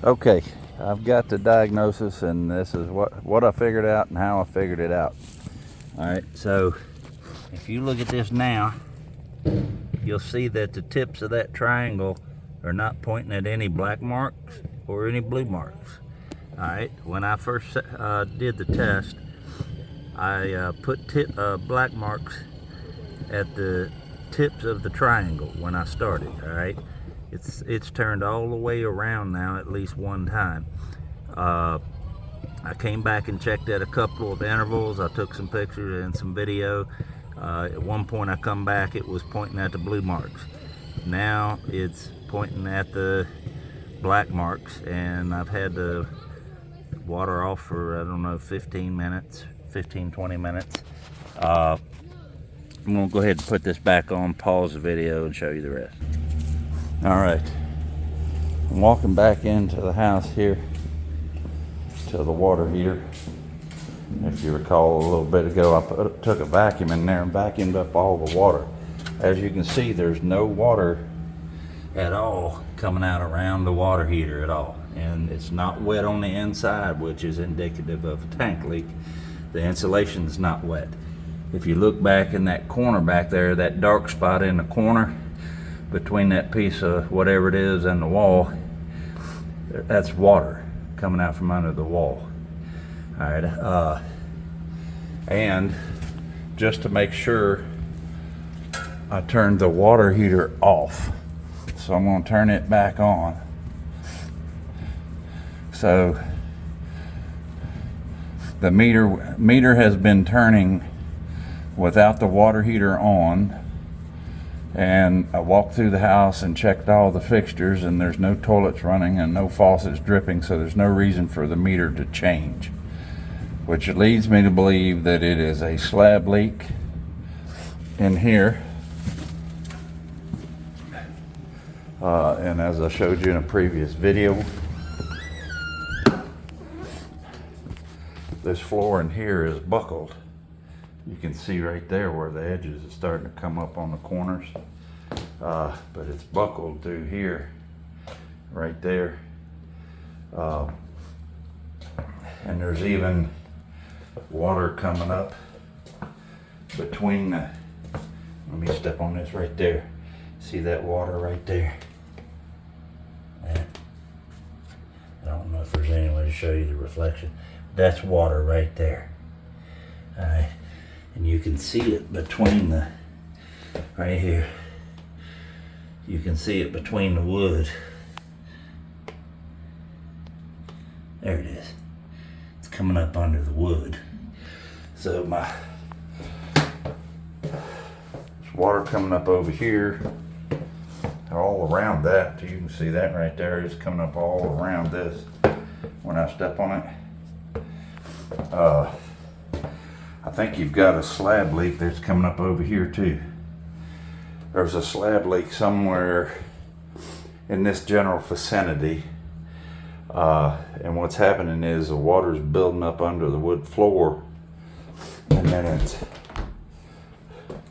Okay, I've got the diagnosis, and this is what I figured out and how I figured it out. All right, so if you look at this now, you'll see that the tips of that triangle are not pointing at any black marks or any blue marks. All right, when I first did the test, I put black marks at the tips of the triangle when I started. All right, it's turned all the way around now at least one time. I came back and checked at a couple of intervals. I took some pictures and some video. At one point I come back, it was pointing at the blue marks. Now it's pointing at the black marks, and I've had the water off for, I don't know, 15 minutes, 20 minutes. I'm gonna go ahead and put this back on, pause the video, and show you the rest. All right, I'm walking back into the house here to the water heater. If you recall, a little bit ago, I took a vacuum in there and vacuumed up all the water. As you can see, there's no water at all coming out around the water heater at all. And it's not wet on the inside, which is indicative of a tank leak. The insulation is not wet. If you look back in that corner back there, that dark spot in the corner between that piece of whatever it is and the wall, that's water coming out from under the wall. All right, and just to make sure, I turned the water heater off. So I'm going to turn it back on. So the meter has been turning without the water heater on, and I walked through the house and checked all the fixtures, and there's no toilets running and no faucets dripping, so there's no reason for the meter to change, which leads me to believe that it is a slab leak in here. And as I showed you in a previous video, this floor in here is buckled. You can see right there where the edges are starting to come up on the corners, but it's buckled through here, right there. And there's even water coming up between the, let me step on this right there. See that water right there? I don't know if there's any way to show you the reflection. That's water right there. All right, and you can see it between the, right here. You can see it between the wood. There it is. It's coming up under the wood. So there's water coming up over here, all around that. You can see that right there. It's coming up all around this when I step on it. I think you've got a slab leak that's coming up over here too. There's a slab leak somewhere in this general vicinity. And what's happening is the water's building up under the wood floor, and then it's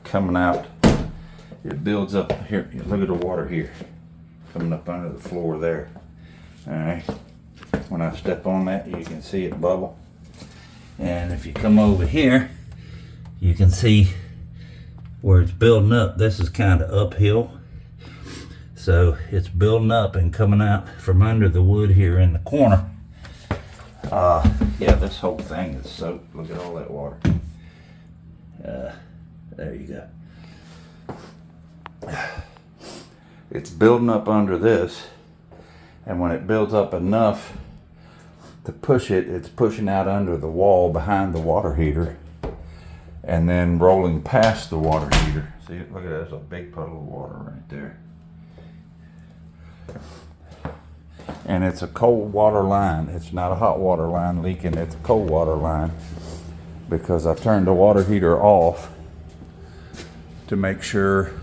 coming out. It builds up here. Look at the water here coming up under the floor there. All right, when I step on that, you can see it bubble. And if you come over here, you can see where it's building up. This is kind of uphill, so it's building up and coming out from under the wood here in the corner. Yeah, this whole thing is soaked. Look at all that water. There you go. It's building up under this, and when it builds up enough to push it, it's pushing out under the wall behind the water heater and then rolling past the water heater. See, look at that, there's a big puddle of water right there. And it's a cold water line. It's not a hot water line leaking, it's a cold water line, because I turned the water heater off to make sure.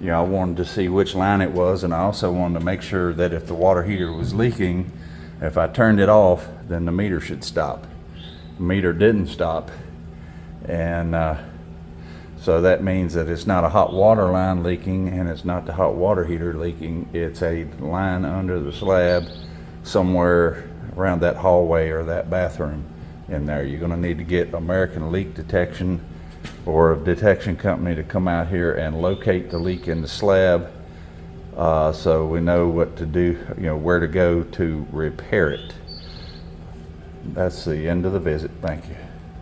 I wanted to see which line it was, and I also wanted to make sure that if the water heater was leaking, if I turned it off, then the meter should stop. The meter didn't stop, and so that means that it's not a hot water line leaking, and it's not the hot water heater leaking. It's a line under the slab somewhere around that hallway or that bathroom in there. You're going to need to get American Leak Detection or a detection company to come out here and locate the leak in the slab, so we know what to do, where to go to repair it. That's the end of the visit. Thank you.